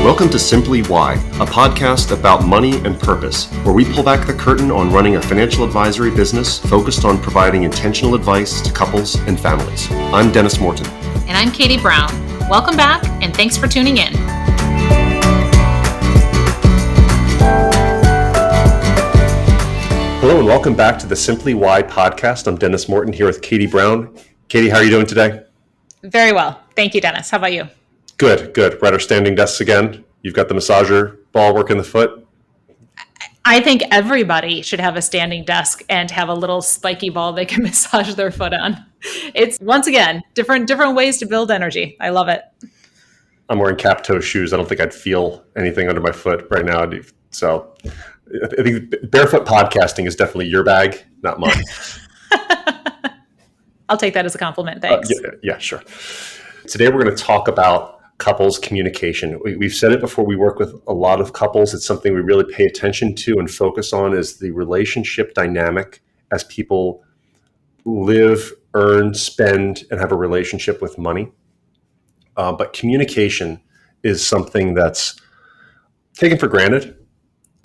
Welcome to Simply Why, a podcast about money and purpose, where we pull back the curtain on running a financial advisory business focused on providing intentional advice to couples and families. I'm Dennis Morton. And I'm Katie Brown. Welcome back, and thanks for tuning in. Hello, and welcome back to the Simply Why podcast. I'm Dennis Morton here with Katie Brown. Katie, how are you doing today? Very well. Thank you, Dennis. How about you? Good. We're at our standing desks again. You've got the massager ball working the foot. I think everybody should have a standing desk and have a little spiky ball they can massage their foot on. It's, once again, different ways to build energy. I love it. I'm wearing cap toe shoes. I don't think I'd feel anything under my foot right now. So I think barefoot podcasting is definitely your bag, not mine. I'll take that as a compliment. Thanks. Yeah, sure. Today we're going to talk about couples communication. We've said it before. We work with a lot of couples. It's something we really pay attention to and focus on is the relationship dynamic as people live, earn, spend, and have a relationship with money. But communication is something that's taken for granted.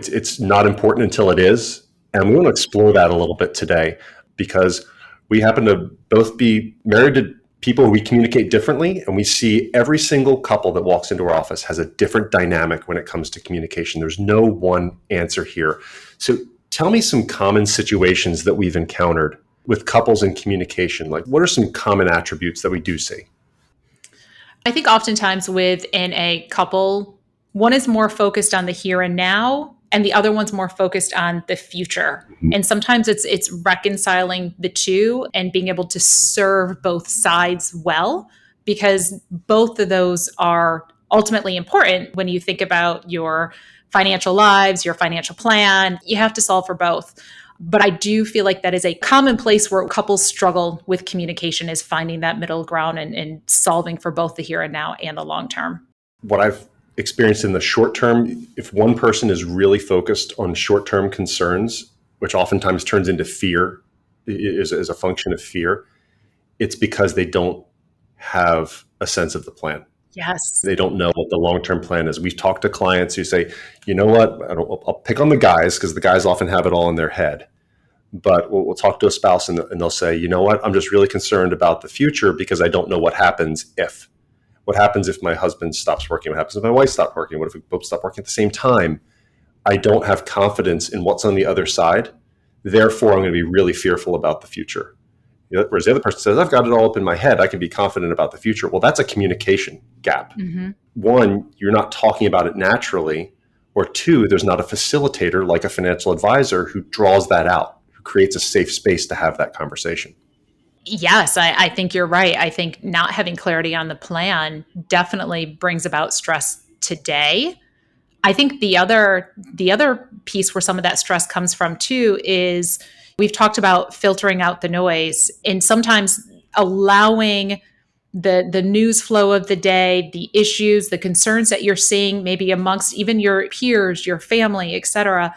It's not important until it is. And we want to explore that a little bit today because we happen to both be married to people who we communicate differently, and we see every single couple that walks into our office has a different dynamic when it comes to communication. There's no one answer here. So tell me some common situations that we've encountered with couples in communication. Like, what are some common attributes that we do see? I think oftentimes within a couple, one is more focused on the here and now, and the other one's more focused on the future. Mm-hmm. And sometimes it's reconciling the two and being able to serve both sides well, because both of those are ultimately important when you think about your financial lives, your financial plan. You have to solve for both. But I do feel like that is a common place where couples struggle with communication, is finding that middle ground and solving for both the here and now and the long term. What I've experienced in the short term, if one person is really focused on short-term concerns, which oftentimes turns into fear, is a function of fear, it's because they don't have a sense of the plan. Yes. They don't know what the long-term plan is. We've talked to clients who say, you know what, I'll pick on the guys because the guys often have it all in their head. But we'll talk to a spouse and they'll say, you know what, I'm just really concerned about the future because I don't know what happens if. What happens if my husband stops working? What happens if my wife stops working? What if we both stop working at the same time? I don't have confidence in what's on the other side. Therefore, I'm going to be really fearful about the future. Whereas the other person says, I've got it all up in my head. I can be confident about the future. Well, that's a communication gap. Mm-hmm. One, you're not talking about it naturally. Or two, there's not a facilitator like a financial advisor who draws that out, who creates a safe space to have that conversation. Yes, I think you're right. I think not having clarity on the plan definitely brings about stress today. I think the other piece where some of that stress comes from too is we've talked about filtering out the noise and sometimes allowing the news flow of the day, the issues, the concerns that you're seeing maybe amongst even your peers, your family, et cetera,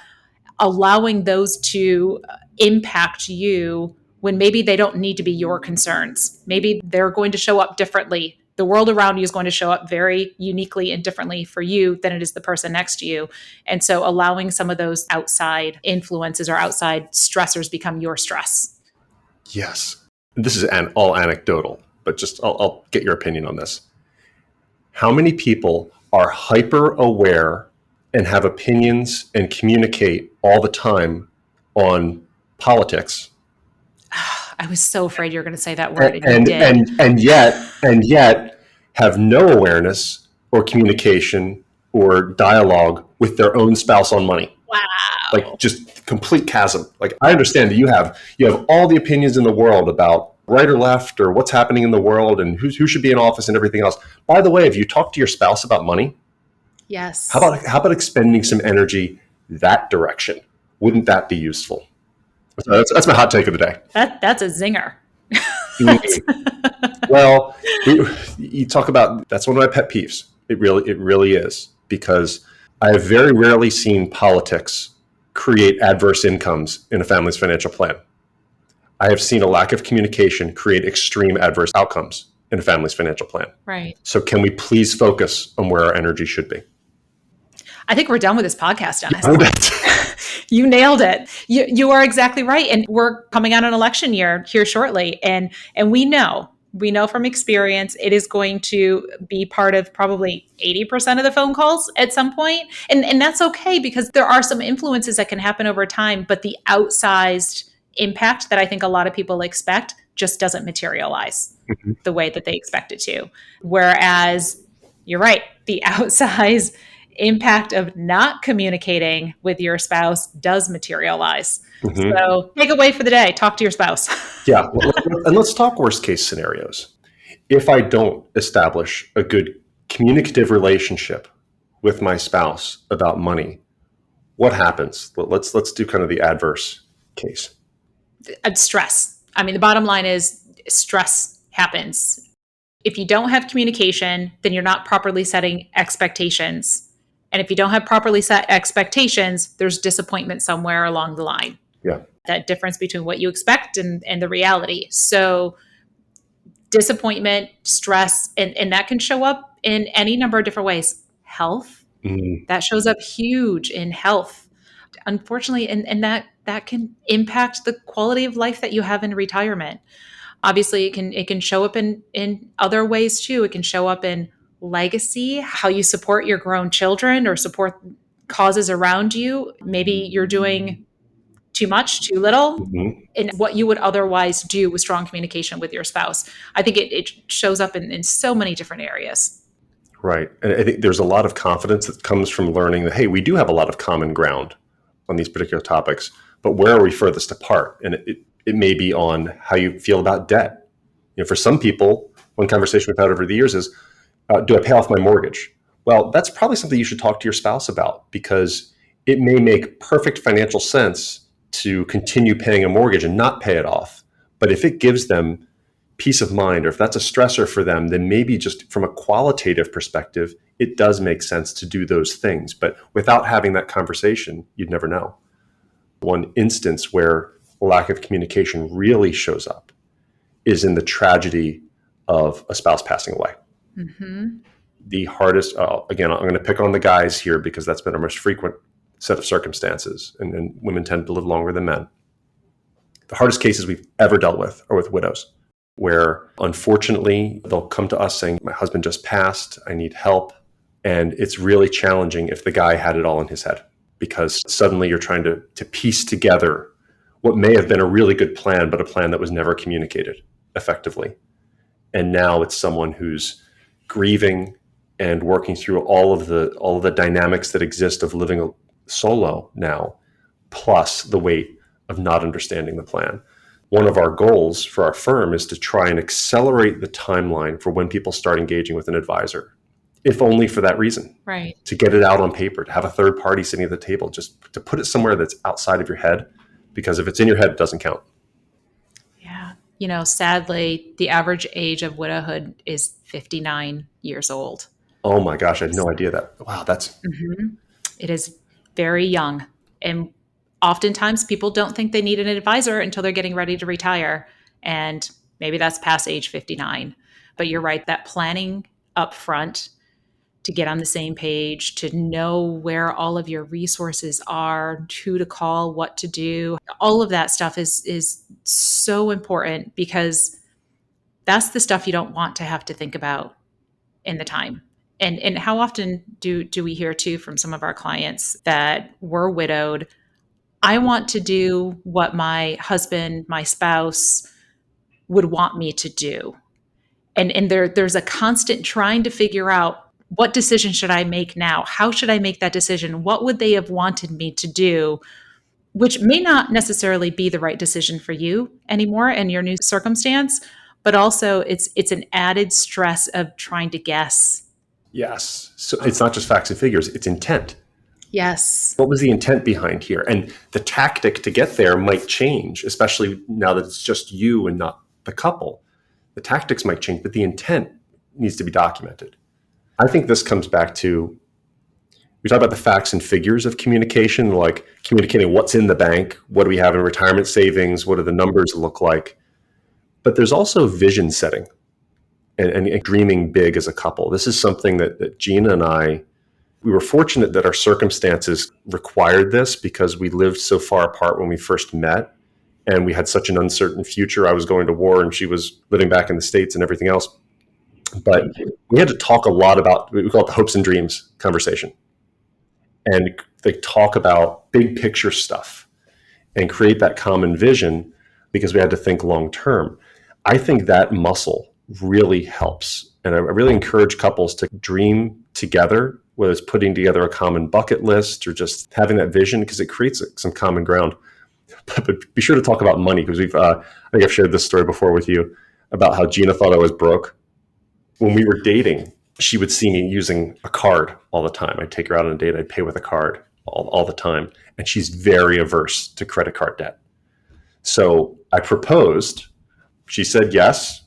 allowing those to impact you when maybe they don't need to be your concerns. Maybe they're going to show up differently. The world around you is going to show up very uniquely and differently for you than it is the person next to you. And so allowing some of those outside influences or outside stressors become your stress. Yes. This is all anecdotal, but just I'll get your opinion on this. How many people are hyper aware and have opinions and communicate all the time on politics? I was so afraid you were going to say that word. And yet have no awareness or communication or dialogue with their own spouse on money. Wow. Like just complete chasm. Like I understand that you have all the opinions in the world about right or left or what's happening in the world and who should be in office and everything else. By the way, have you talked to your spouse about money? Yes. How about expending some energy that direction? Wouldn't that be useful? So that's my hot take of the day. That's a zinger. Well, you talk about, that's one of my pet peeves. It really is, because I have very rarely seen politics create adverse incomes in a family's financial plan. I have seen a lack of communication create extreme adverse outcomes in a family's financial plan. Right. So can we please focus on where our energy should be? I think we're done with this podcast, Dennis. Oh, that's You nailed it. You are exactly right. And we're coming out an election year here shortly. And we know from experience, it is going to be part of probably 80% of the phone calls at some point. And that's okay, because there are some influences that can happen over time, but the outsized impact that I think a lot of people expect just doesn't materialize Mhm. the way that they expect it to. Whereas you're right, the outsized impact of not communicating with your spouse does materialize. Mhm. So take away for the day, talk to your spouse. Yeah. And let's talk worst case scenarios. If I don't establish a good communicative relationship with my spouse about money, what happens? Let's do kind of the adverse case. Stress. I mean, the bottom line is stress happens. If you don't have communication, then you're not properly setting expectations. And if you don't have properly set expectations, there's disappointment somewhere along the line. Yeah. That difference between what you expect and the reality. So disappointment, stress, and that can show up in any number of different ways. Health, Mm. that shows up huge in health. Unfortunately, and that can impact the quality of life that you have in retirement. Obviously, it can show up in other ways too. It can show up in legacy, how you support your grown children or support causes around you. Maybe you're doing too much, too little, Mhm. in what you would otherwise do with strong communication with your spouse. I think it shows up in so many different areas. Right. And I think there's a lot of confidence that comes from learning that, hey, we do have a lot of common ground on these particular topics, but where are we furthest apart? And it may be on how you feel about debt. For some people, one conversation we've had over the years is, do I pay off my mortgage? Well, that's probably something you should talk to your spouse about, because it may make perfect financial sense to continue paying a mortgage and not pay it off. But if it gives them peace of mind, or if that's a stressor for them, then maybe just from a qualitative perspective, it does make sense to do those things. But without having that conversation, you'd never know. One instance where lack of communication really shows up is in the tragedy of a spouse passing away. Mm-hmm. The hardest, again, I'm going to pick on the guys here because that's been our most frequent set of circumstances, and women tend to live longer than men. The hardest cases we've ever dealt with are with widows, where unfortunately they'll come to us saying, my husband just passed, I need help. And it's really challenging if the guy had it all in his head, because suddenly you're trying to piece together what may have been a really good plan, but a plan that was never communicated effectively. And now it's someone who's grieving and working through all of the dynamics that exist of living solo now, plus the weight of not understanding the plan. One of our goals for our firm is to try and accelerate the timeline for when people start engaging with an advisor, if only for that reason. Right. To get it out on paper, to have a third party sitting at the table, just to put it somewhere that's outside of your head, because if it's in your head, it doesn't count. Yeah. Sadly, the average age of widowhood is 59 years old. Oh my gosh, I had no idea that. Wow, that's... Mm-hmm. It is very young. And oftentimes people don't think they need an advisor until they're getting ready to retire. And maybe that's past age 59. But you're right, that planning up front to get on the same page, to know where all of your resources are, who to call, what to do, all of that stuff is so important, because that's the stuff you don't want to have to think about in the time. And how often do we hear too from some of our clients that were widowed? I want to do what my husband, my spouse would want me to do. And there's a constant trying to figure out, what decision should I make now? How should I make that decision? What would they have wanted me to do? Which may not necessarily be the right decision for you anymore in your new circumstance, but also it's an added stress of trying to guess. Yes. So it's not just facts and figures, it's intent. Yes. What was the intent behind here? And the tactic to get there might change, especially now that it's just you and not the couple. The tactics might change, but the intent needs to be documented. I think this comes back to, we talk about the facts and figures of communication, like communicating what's in the bank, what do we have in retirement savings, what do the numbers look like? But there's also vision setting and dreaming big as a couple. This is something that Gina and I We were fortunate that our circumstances required this because we lived so far apart when we first met, and we had such an uncertain future. I was going to war and she was living back in the States and everything else. But we had to talk a lot about, we call it the hopes and dreams conversation. And they talk about big picture stuff and create that common vision because we had to think long term. I think that muscle really helps. And I really encourage couples to dream together, whether it's putting together a common bucket list or just having that vision, because it creates some common ground. But be sure to talk about money, because I think I've shared this story before with you about how Gina thought I was broke. When we were dating, she would see me using a card all the time. I'd take her out on a date, I'd pay with a card all the time. And she's very averse to credit card debt. So I proposed. She said yes.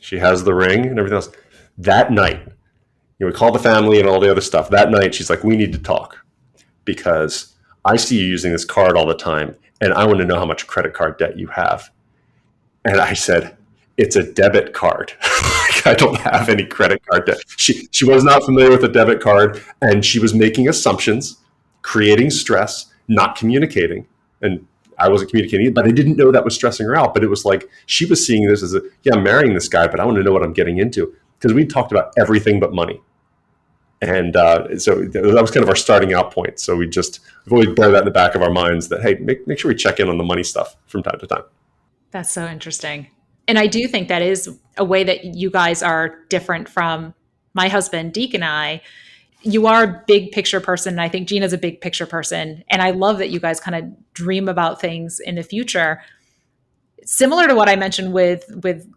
She has the ring and everything else. That night, we called the family and all the other stuff. That night, she's like, we need to talk because I see you using this card all the time and I want to know how much credit card debt you have. And I said, it's a debit card. I don't have any credit card debt. She was not familiar with a debit card, and she was making assumptions, creating stress, not communicating. And I wasn't communicating, but I didn't know that was stressing her out. But it was like she was seeing this as I'm marrying this guy, but I want to know what I'm getting into, because we talked about everything but money. And so that was kind of our starting out point. So we've always bear that in the back of our minds that, hey, make sure we check in on the money stuff from time to time. That's so interesting. And I do think that is a way that you guys are different from my husband, Deke, and I. You are a big picture person, and I think Gina's a big picture person. And I love that you guys kind of dream about things in the future. Similar to what I mentioned with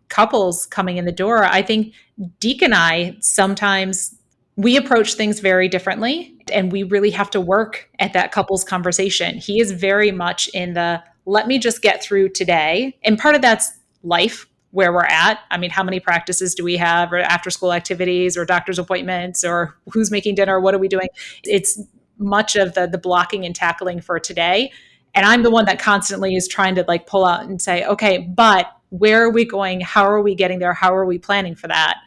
couples coming in the door, I think Deke and I sometimes we approach things very differently, and we really have to work at that couples conversation. He is very much in the let me just get through today. And part of that's life, where we're at. I mean, how many practices do we have, or after school activities, or doctor's appointments, or who's making dinner? What are we doing? It's much of the blocking and tackling for today. And I'm the one that constantly is trying to like pull out and say, okay, but where are we going? How are we getting there? How are we planning for that?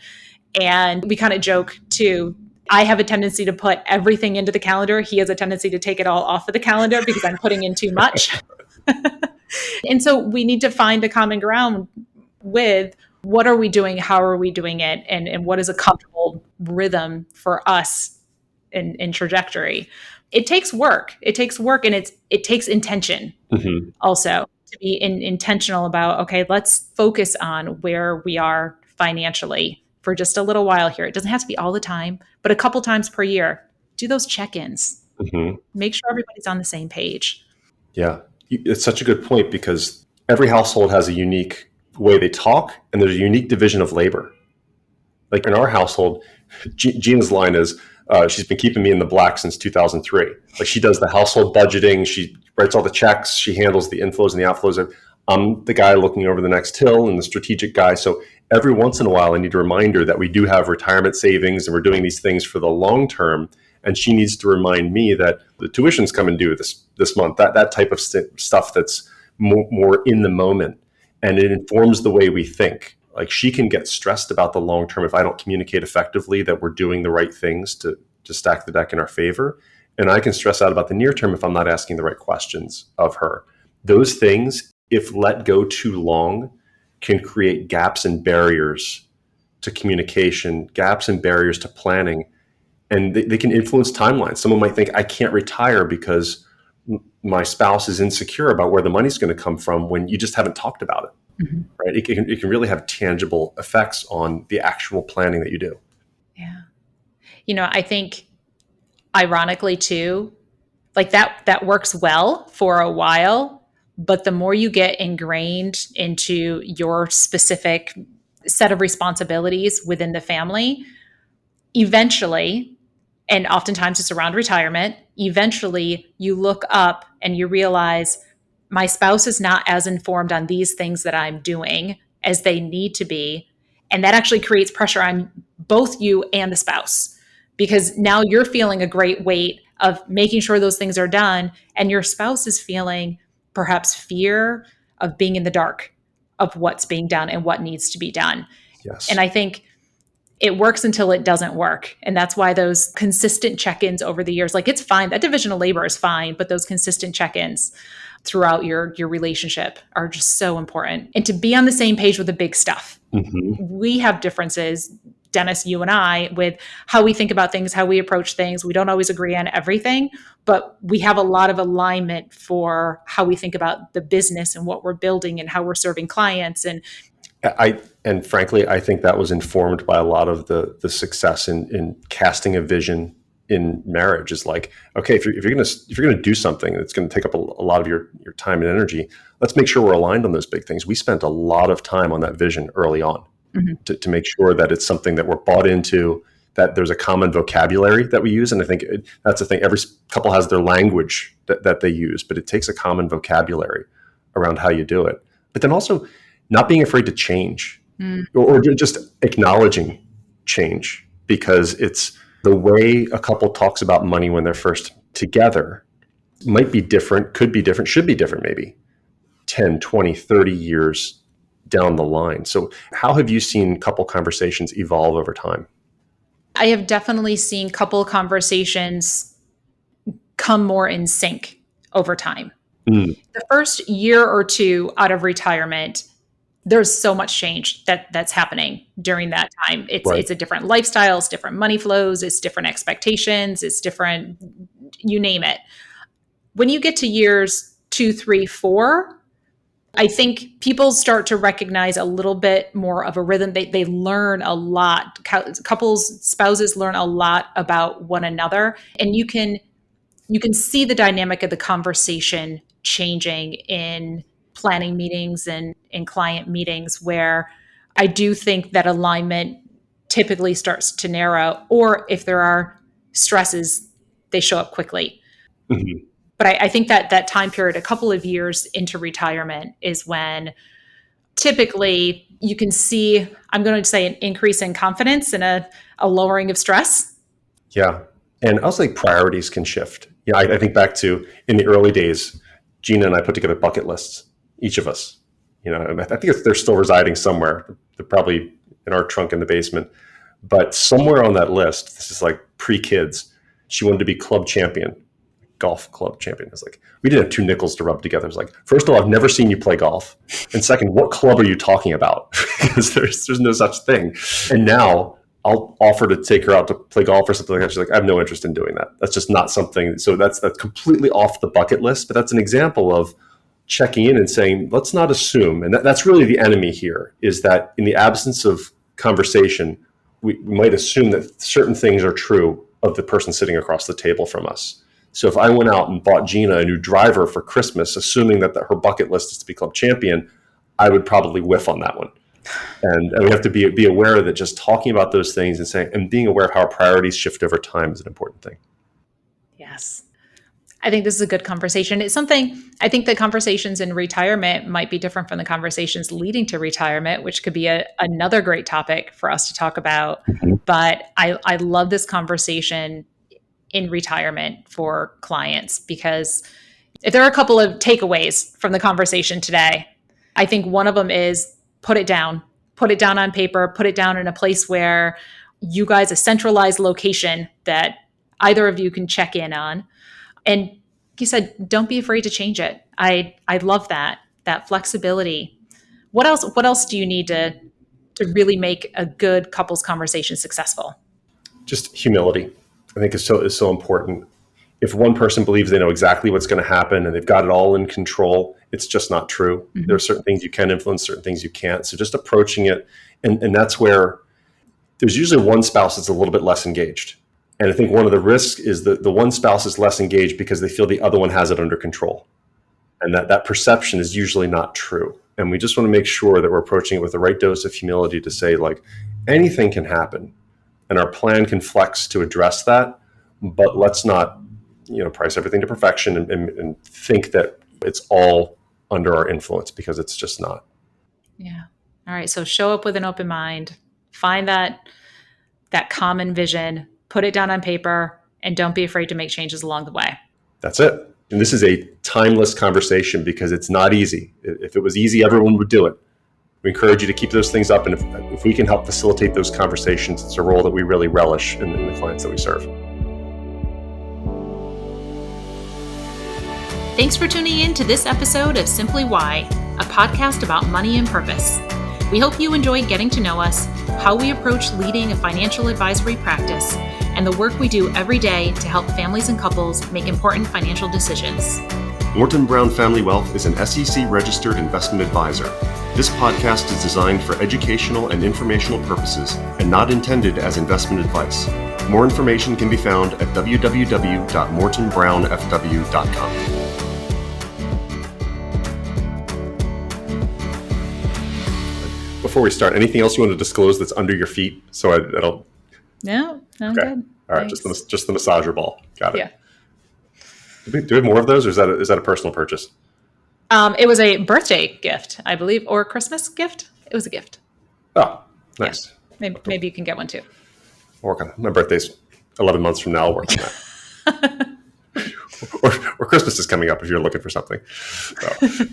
And we kind of joke too. I have a tendency to put everything into the calendar. He has a tendency to take it all off of the calendar because I'm putting in too much. And so we need to find a common ground with what are we doing? How are we doing it? And what is a comfortable rhythm for us in trajectory? It takes work. It takes work, and it takes intention also to be intentional about, okay, let's focus on where we are financially for just a little while here. It doesn't have to be all the time, but a couple times per year. Do those check-ins. Make sure everybody's on the same page. Yeah, it's such a good point, because every household has a unique way they talk, and there's a unique division of labor. Like in our household, Gina's line is, she's been keeping me in the black since 2003. Like she does the household budgeting, she writes all the checks, she handles the inflows and the outflows. I'm the guy looking over the next hill and the strategic guy. So every once in a while, I need a reminder that we do have retirement savings and we're doing these things for the long term. And she needs to remind me that the tuition's coming due this month, that type of stuff that's more in the moment. And it informs the way we think. Like she can get stressed about the long term if I don't communicate effectively that we're doing the right things to stack the deck in our favor. And I can stress out about the near term if I'm not asking the right questions of her. Those things, if let go too long, can create gaps and barriers to communication, gaps and barriers to planning. And they can influence timelines. Someone might think, I can't retire because my spouse is insecure about where the money's going to come from, when you just haven't talked about it. Right? It can really have tangible effects on the actual planning that you do. Yeah. I think ironically too, like that works well for a while, but the more you get ingrained into your specific set of responsibilities within the family, eventually, and oftentimes it's around retirement, eventually you look up and you realize my spouse is not as informed on these things that I'm doing as they need to be. And that actually creates pressure on both you and the spouse, because now you're feeling a great weight of making sure those things are done. And your spouse is feeling perhaps fear of being in the dark of what's being done and what needs to be done. Yes. And I think it works until it doesn't work. And that's why those consistent check-ins over the years, like it's fine, that division of labor is fine, but those consistent check-ins throughout your relationship are just so important. And to be on the same page with the big stuff. Mm-hmm. We have differences, Dennis, you and I, with how we think about things, how we approach things. We don't always agree on everything, but we have a lot of alignment for how we think about the business and what we're building and how we're serving clients. And frankly, I think that was informed by a lot of the success in casting a vision in marriage. Is like, okay, if you're gonna do something that's going to take up a lot of your time and energy, let's make sure we're aligned on those big things. We spent a lot of time on that vision early on to make sure that it's something that we're bought into, that there's a common vocabulary that we use. And I think that's the thing. Every couple has their language that they use, but it takes a common vocabulary around how you do it. But then also not being afraid to change or just acknowledging change, because it's the way a couple talks about money when they're first together might be different, could be different, should be different, maybe 10, 20, 30 years down the line. So how have you seen couple conversations evolve over time? I have definitely seen couple conversations come more in sync over time. The first year or two out of retirement, there's so much change that's happening during that time. It's a different lifestyle, it's different money flows, it's different expectations, it's different, you name it. When you get to years 2, 3, 4, I think people start to recognize a little bit more of a rhythm. They learn a lot. Couples, spouses learn a lot about one another, and you can see the dynamic of the conversation changing in planning meetings and in client meetings, where I do think that alignment typically starts to narrow, or if there are stresses, they show up quickly. Mm-hmm. But I think that time period, a couple of years into retirement, is when typically you can see, I'm going to say, an increase in confidence and a lowering of stress. Yeah. And also like priorities can shift. I think back to in the early days, Gina and I put together bucket lists, each of us. And I think they're still residing somewhere. They're probably in our trunk in the basement. But somewhere on that list, this is like pre-kids, she wanted to be club champion. Golf club champion. It's like, we didn't have two nickels to rub together. It's like, first of all, I've never seen you play golf. And second, what club are you talking about? Because there's no such thing. And now I'll offer to take her out to play golf or something like that. She's like, I have no interest in doing that. That's just not something. So that's completely off the bucket list. But that's an example of checking in and saying, let's not assume. And that's really the enemy here, is that in the absence of conversation, we might assume that certain things are true of the person sitting across the table from us. So if I went out and bought Gina a new driver for Christmas, assuming that her bucket list is to be club champion, I would probably whiff on that one. And we have to be aware that just talking about those things and being aware of how our priorities shift over time is an important thing. Yes. I think this is a good conversation. It's something, I think the conversations in retirement might be different from the conversations leading to retirement, which could be another great topic for us to talk about. Mm-hmm. But I love this conversation in retirement for clients, because if there are a couple of takeaways from the conversation today, I think one of them is put it down on paper, put it down in a place where you guys, a centralized location that either of you can check in on. And like you said, don't be afraid to change it. I love that flexibility. What else do you need to really make a good couples conversation successful? Just humility, I think, is so important. If one person believes they know exactly what's going to happen and they've got it all in control, it's just not true. Mm-hmm. There are certain things you can influence, certain things you can't. So just approaching it, and that's where there's usually one spouse that's a little bit less engaged. And I think one of the risks is that the one spouse is less engaged because they feel the other one has it under control. And that perception is usually not true. And we just want to make sure that we're approaching it with the right dose of humility to say, like, anything can happen and our plan can flex to address that, but let's not, price everything to perfection and think that it's all under our influence, because it's just not. Yeah. All right. So show up with an open mind, find that common vision, put it down on paper, and don't be afraid to make changes along the way. That's it. And this is a timeless conversation because it's not easy. If it was easy, everyone would do it. We encourage you to keep those things up. And if we can help facilitate those conversations, it's a role that we really relish in the clients that we serve. Thanks for tuning in to this episode of Simply Why, a podcast about money and purpose. We hope you enjoyed getting to know us, how we approach leading a financial advisory practice, and the work we do every day to help families and couples make important financial decisions. Morton Brown Family Wealth is an SEC-registered investment advisor. This podcast is designed for educational and informational purposes and not intended as investment advice. More information can be found at www.mortonbrownfw.com. Before we start, anything else you want to disclose that's under your feet? So that'll. No, I'm okay. good. All right, Thanks. just the massager ball. Got it. Yeah. Do we have more of those, or is that a personal purchase? It was a birthday gift, I believe, or a Christmas gift. It was a gift. Oh, nice. Yeah. Maybe you can get one too. I'll work on it. My birthday's 11 months from now. I'll work on that. or Christmas is coming up if you're looking for something. So.